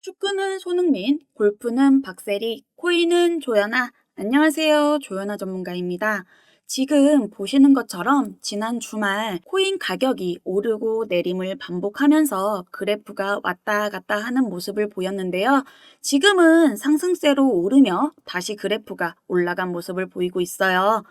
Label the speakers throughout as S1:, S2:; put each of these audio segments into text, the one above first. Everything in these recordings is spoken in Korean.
S1: 축구는 손흥민, 골프는 박세리, 코인은 조연아. 안녕하세요. 조연아 전문가입니다. 지금 보시는 것처럼 지난 주말 코인 가격이 오르고 내림을 반복하면서 그래프가 왔다 갔다 하는 모습을 보였는데요. 지금은 상승세로 오르며 다시 그래프가 올라간 모습을 보이고 있어요.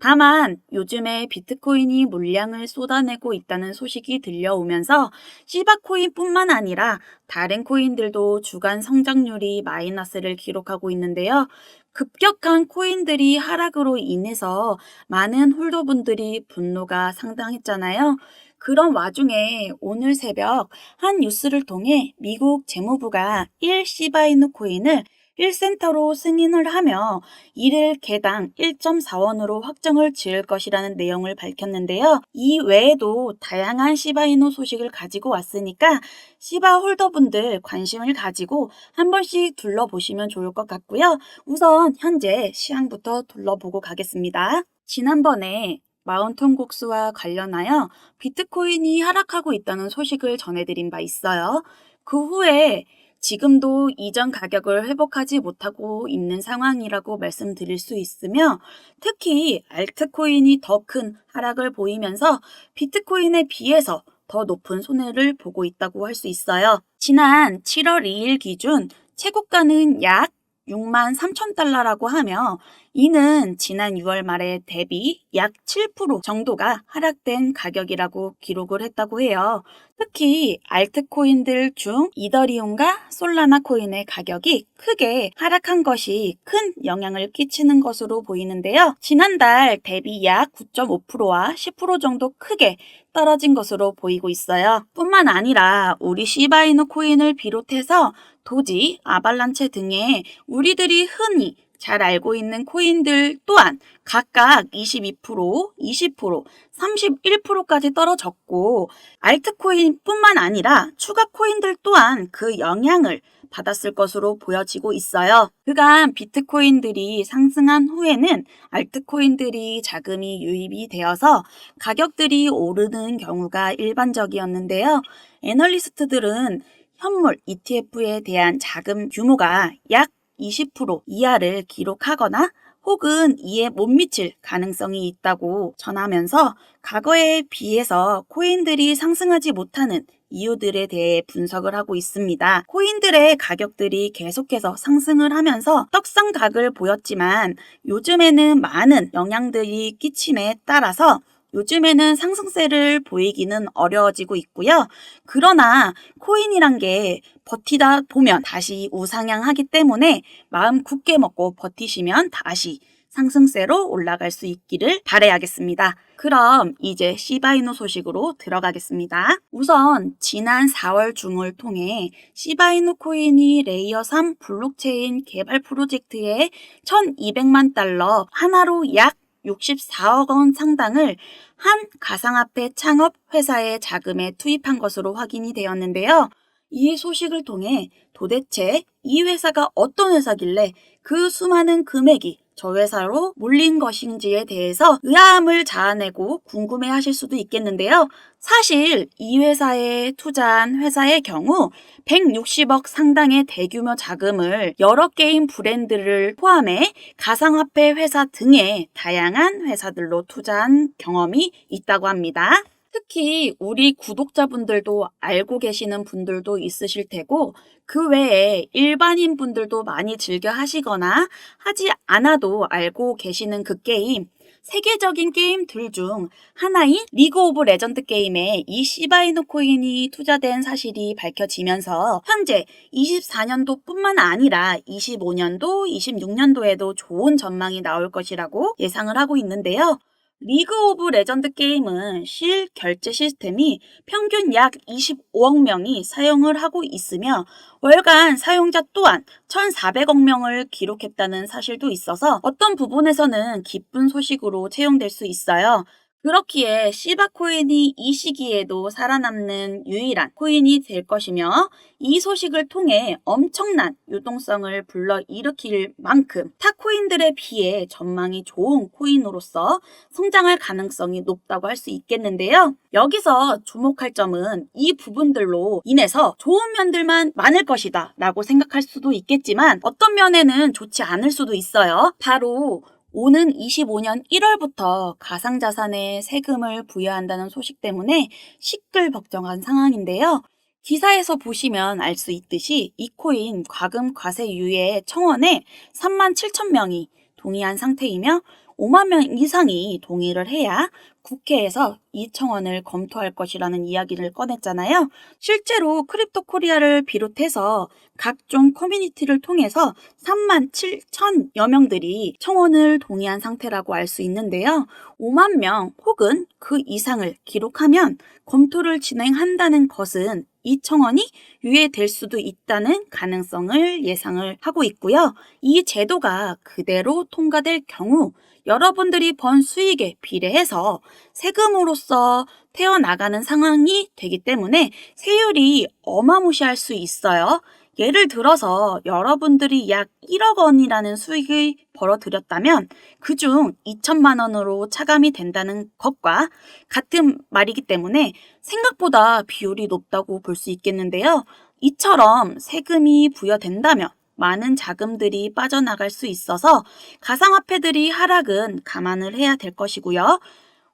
S1: 다만 요즘에 비트코인이 물량을 쏟아내고 있다는 소식이 들려오면서 시바코인뿐만 아니라 다른 코인들도 주간 성장률이 마이너스를 기록하고 있는데요. 급격한 코인들이 하락으로 인해서 많은 홀더분들이 분노가 상당했잖아요. 그런 와중에 오늘 새벽 한 뉴스를 통해 미국 재무부가 1시바이누 코인을 1센터로 승인을 하며 이를 개당 1.4원으로 확정을 지을 것이라는 내용을 밝혔는데요. 이 외에도 다양한 시바이누 소식을 가지고 왔으니까 시바 홀더분들 관심을 가지고 한 번씩 둘러보시면 좋을 것 같고요. 우선 현재 시황부터 둘러보고 가겠습니다. 지난번에 마운틴 곡수와 관련하여 비트코인이 하락하고 있다는 소식을 전해드린 바 있어요. 그 후에 지금도 이전 가격을 회복하지 못하고 있는 상황이라고 말씀드릴 수 있으며 특히 알트코인이 더 큰 하락을 보이면서 비트코인에 비해서 더 높은 손해를 보고 있다고 할 수 있어요. 지난 7월 2일 기준 최고가는 약 6만 3천 달러라고 하며 이는 지난 6월 말에 대비 약 7% 정도가 하락된 가격이라고 기록을 했다고 해요. 특히 알트코인들 중 이더리움과 솔라나 코인의 가격이 크게 하락한 것이 큰 영향을 끼치는 것으로 보이는데요. 지난달 대비 약 9.5%와 10% 정도 크게 떨어진 것으로 보이고 있어요. 뿐만 아니라 우리 시바이누 코인을 비롯해서 도지, 아발란체 등의 우리들이 흔히 잘 알고 있는 코인들 또한 각각 22%, 20%, 31%까지 떨어졌고 알트코인뿐만 아니라 추가 코인들 또한 그 영향을 받았을 것으로 보여지고 있어요. 그간 비트코인들이 상승한 후에는 알트코인들이 자금이 유입이 되어서 가격들이 오르는 경우가 일반적이었는데요. 애널리스트들은 현물 ETF에 대한 자금 규모가 약 20% 이하를 기록하거나 혹은 이에 못 미칠 가능성이 있다고 전하면서 과거에 비해서 코인들이 상승하지 못하는 이유들에 대해 분석을 하고 있습니다. 코인들의 가격들이 계속해서 상승을 하면서 떡상각을 보였지만 요즘에는 많은 영향들이 끼침에 따라서 요즘에는 상승세를 보이기는 어려워지고 있고요. 그러나 코인이란 게 버티다 보면 다시 우상향하기 때문에 마음 굳게 먹고 버티시면 다시 상승세로 올라갈 수 있기를 바라야겠습니다. 그럼 이제 시바이누 소식으로 들어가겠습니다. 우선 지난 4월 중을 통해 시바이누 코인이 레이어 3 블록체인 개발 프로젝트에 1,200만 달러 하나로 약 64억 원 상당을 한 가상화폐 창업 회사의 자금에 투입한 것으로 확인이 되었는데요. 이 소식을 통해 도대체 이 회사가 어떤 회사길래 그 수많은 금액이 저 회사로 몰린 것인지에 대해서 의아함을 자아내고 궁금해 하실 수도 있겠는데요. 사실 이 회사에 투자한 회사의 경우 160억 상당의 대규모 자금을 여러 게임 브랜드를 포함해 가상화폐 회사 등의 다양한 회사들로 투자한 경험이 있다고 합니다. 특히 우리 구독자분들도 알고 계시는 분들도 있으실 테고 그 외에 일반인 분들도 많이 즐겨 하시거나 하지 않아도 알고 계시는 그 게임 세계적인 게임들 중 하나인 리그 오브 레전드 게임에 이 시바이누 코인이 투자된 사실이 밝혀지면서 현재 24년도뿐만 아니라 25년도, 26년도에도 좋은 전망이 나올 것이라고 예상을 하고 있는데요. 리그 오브 레전드 게임은 실 결제 시스템이 평균 약 25억 명이 사용을 하고 있으며 월간 사용자 또한 1,400억 명을 기록했다는 사실도 있어서 어떤 부분에서는 기쁜 소식으로 채용될 수 있어요. 그렇기에 시바 코인이 이 시기에도 살아남는 유일한 코인이 될 것이며 이 소식을 통해 엄청난 유동성을 불러일으킬 만큼 타 코인들에 비해 전망이 좋은 코인으로서 성장할 가능성이 높다고 할 수 있겠는데요. 여기서 주목할 점은 이 부분들로 인해서 좋은 면들만 많을 것이다 라고 생각할 수도 있겠지만 어떤 면에는 좋지 않을 수도 있어요. 바로 오는 25년 1월부터 가상자산에 세금을 부여한다는 소식 때문에 시끌벅적한 상황인데요. 기사에서 보시면 알 수 있듯이 이 코인 과금 과세 유예 청원에 3만 7천 명이 동의한 상태이며 5만 명 이상이 동의를 해야 국회에서 이 청원을 검토할 것이라는 이야기를 꺼냈잖아요. 실제로 크립토 코리아를 비롯해서 각종 커뮤니티를 통해서 3만 7천여 명들이 청원을 동의한 상태라고 알 수 있는데요. 5만 명 혹은 그 이상을 기록하면 검토를 진행한다는 것은 이 청원이 유예될 수도 있다는 가능성을 예상을 하고 있고요. 이 제도가 그대로 통과될 경우 여러분들이 번 수익에 비례해서 세금으로서 태어나가는 상황이 되기 때문에 세율이 어마무시할 수 있어요. 예를 들어서 여러분들이 약 1억 원이라는 수익을 벌어들였다면 그중 2천만 원으로 차감이 된다는 것과 같은 말이기 때문에 생각보다 비율이 높다고 볼 수 있겠는데요. 이처럼 세금이 부여된다면 많은 자금들이 빠져나갈 수 있어서 가상화폐들이 하락은 감안을 해야 될 것이고요.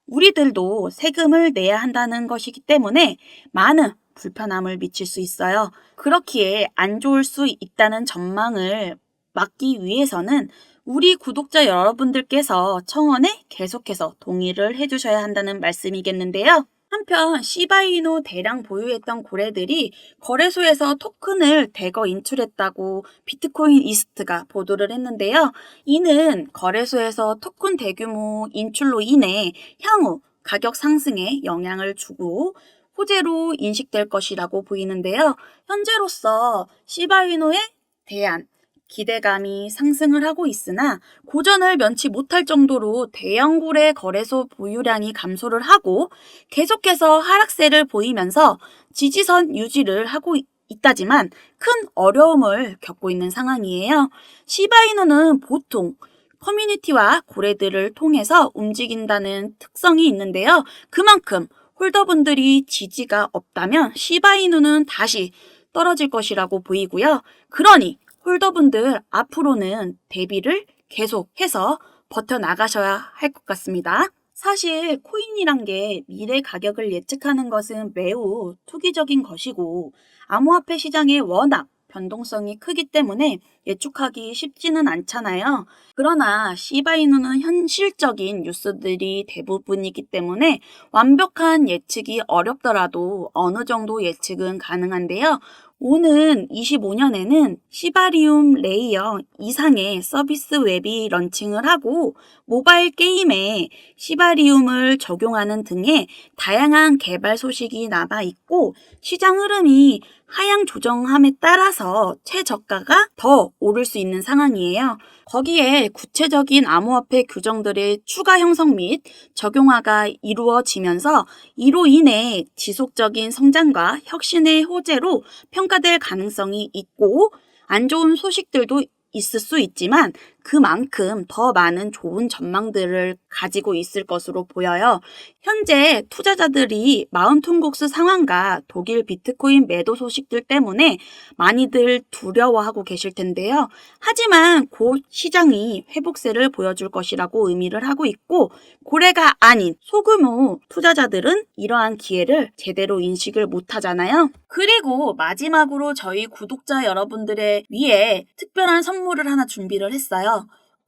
S1: 우리들도 세금을 내야 한다는 것이기 때문에 많은 불편함을 미칠 수 있어요. 그렇기에 안 좋을 수 있다는 전망을 막기 위해서는 우리 구독자 여러분들께서 청원에 계속해서 동의를 해주셔야 한다는 말씀이겠는데요. 한편 시바이누 대량 보유했던 고래들이 거래소에서 토큰을 대거 인출했다고 비트코인 이스트가 보도를 했는데요. 이는 거래소에서 토큰 대규모 인출로 인해 향후 가격 상승에 영향을 주고 호재로 인식될 것이라고 보이는데요. 현재로서 시바이누에 대한 기대감이 상승을 하고 있으나 고전을 면치 못할 정도로 대형 고래 거래소 보유량이 감소를 하고 계속해서 하락세를 보이면서 지지선 유지를 하고 있다지만 큰 어려움을 겪고 있는 상황이에요. 시바이누는 보통 커뮤니티와 고래들을 통해서 움직인다는 특성이 있는데요. 그만큼 홀더분들이 지지가 없다면 시바이누는 다시 떨어질 것이라고 보이고요. 그러니 홀더분들 앞으로는 대비를 계속해서 버텨나가셔야 할 것 같습니다. 사실 코인이란 게 미래 가격을 예측하는 것은 매우 투기적인 것이고 암호화폐 시장에 워낙 변동성이 크기 때문에 예측하기 쉽지는 않잖아요. 그러나 시바이누는 현실적인 뉴스들이 대부분이기 때문에 완벽한 예측이 어렵더라도 어느 정도 예측은 가능한데요. 오는 25년에는 시바리움 레이어 이상의 서비스 웹이 런칭을 하고 모바일 게임에 시바리움을 적용하는 등의 다양한 개발 소식이 남아 있고 시장 흐름이 하향 조정함에 따라서 최저가가 더 오를 수 있는 상황이에요. 거기에 구체적인 암호화폐 규정들의 추가 형성 및 적용화가 이루어지면서 이로 인해 지속적인 성장과 혁신의 호재로 평가될 가능성이 있고 안 좋은 소식들도 있을 수 있지만 그만큼 더 많은 좋은 전망들을 가지고 있을 것으로 보여요. 현재 투자자들이 마운틴곡스 상황과 독일 비트코인 매도 소식들 때문에 많이들 두려워하고 계실 텐데요. 하지만 곧 시장이 회복세를 보여줄 것이라고 의미를 하고 있고 고래가 아닌 소규모 투자자들은 이러한 기회를 제대로 인식을 못하잖아요. 그리고 마지막으로 저희 구독자 여러분들의 위해 특별한 선물을 하나 준비를 했어요.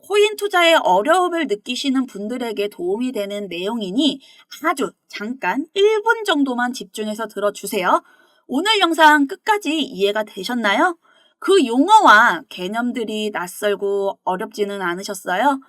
S1: 코인 투자에 어려움을 느끼시는 분들에게 도움이 되는 내용이니 아주 잠깐 1분 정도만 집중해서 들어주세요. 오늘 영상 끝까지 이해가 되셨나요? 그 용어와 개념들이 낯설고 어렵지는 않으셨어요?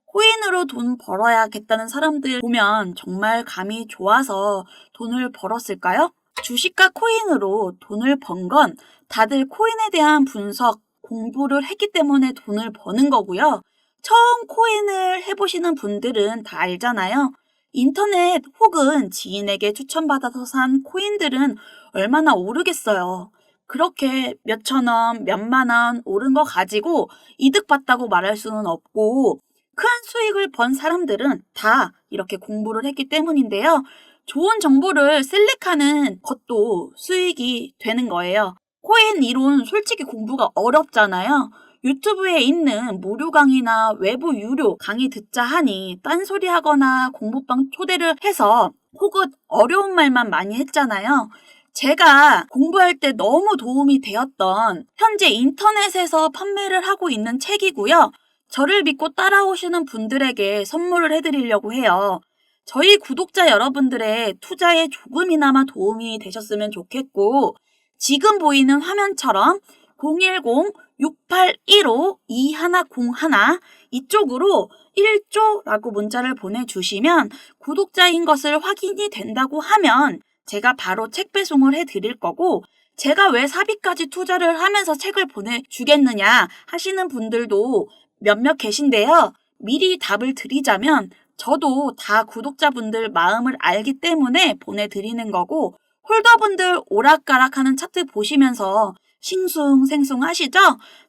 S1: 코인으로 돈 벌어야겠다는 사람들 보면 정말 감이 좋아서 돈을 벌었을까요? 주식과 코인으로 돈을 번 건 다들 코인에 대한 분석, 공부를 했기 때문에 돈을 버는 거고요. 처음 코인을 해보시는 분들은 다 알잖아요. 인터넷 혹은 지인에게 추천받아서 산 코인들은 얼마나 오르겠어요. 그렇게 몇천 원, 몇만 원 오른 거 가지고 이득 봤다고 말할 수는 없고, 큰 수익을 번 사람들은 다 이렇게 공부를 했기 때문인데요. 좋은 정보를 셀렉하는 것도 수익이 되는 거예요. 코인 이론 솔직히 공부가 어렵잖아요. 유튜브에 있는 무료 강의나 외부 유료 강의 듣자 하니 딴소리 하거나 공부방 초대를 해서 혹은 어려운 말만 많이 했잖아요. 제가 공부할 때 너무 도움이 되었던 현재 인터넷에서 판매를 하고 있는 책이고요. 저를 믿고 따라오시는 분들에게 선물을 해드리려고 해요. 저희 구독자 여러분들의 투자에 조금이나마 도움이 되셨으면 좋겠고, 지금 보이는 화면처럼 010-6815-2101 이쪽으로 1조라고 문자를 보내주시면 구독자인 것을 확인이 된다고 하면 제가 바로 책 배송을 해드릴 거고, 제가 왜 사비까지 투자를 하면서 책을 보내주겠느냐 하시는 분들도 몇몇 계신데요. 미리 답을 드리자면 저도 다 구독자분들 마음을 알기 때문에 보내드리는 거고, 홀더분들 오락가락하는 차트 보시면서 싱숭생숭 하시죠?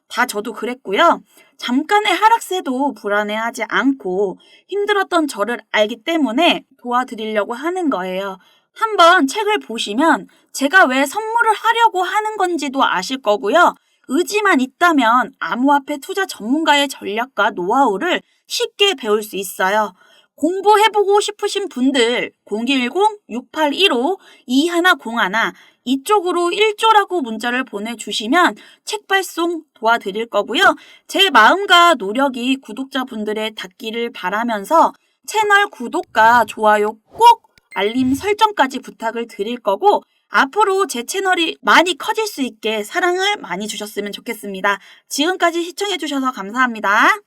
S1: 다 저도 그랬고요. 잠깐의 하락세도 불안해하지 않고 힘들었던 저를 알기 때문에 도와드리려고 하는 거예요. 한번 책을 보시면 제가 왜 선물을 하려고 하는 건지도 아실 거고요. 의지만 있다면 암호화폐 투자 전문가의 전략과 노하우를 쉽게 배울 수 있어요. 공부해보고 싶으신 분들 010-6815-2101 이쪽으로 1조라고 문자를 보내주시면 책 발송 도와드릴 거고요. 제 마음과 노력이 구독자분들의 닿기를 바라면서 채널 구독과 좋아요 꼭 알림 설정까지 부탁을 드릴 거고, 앞으로 제 채널이 많이 커질 수 있게 사랑을 많이 주셨으면 좋겠습니다. 지금까지 시청해주셔서 감사합니다.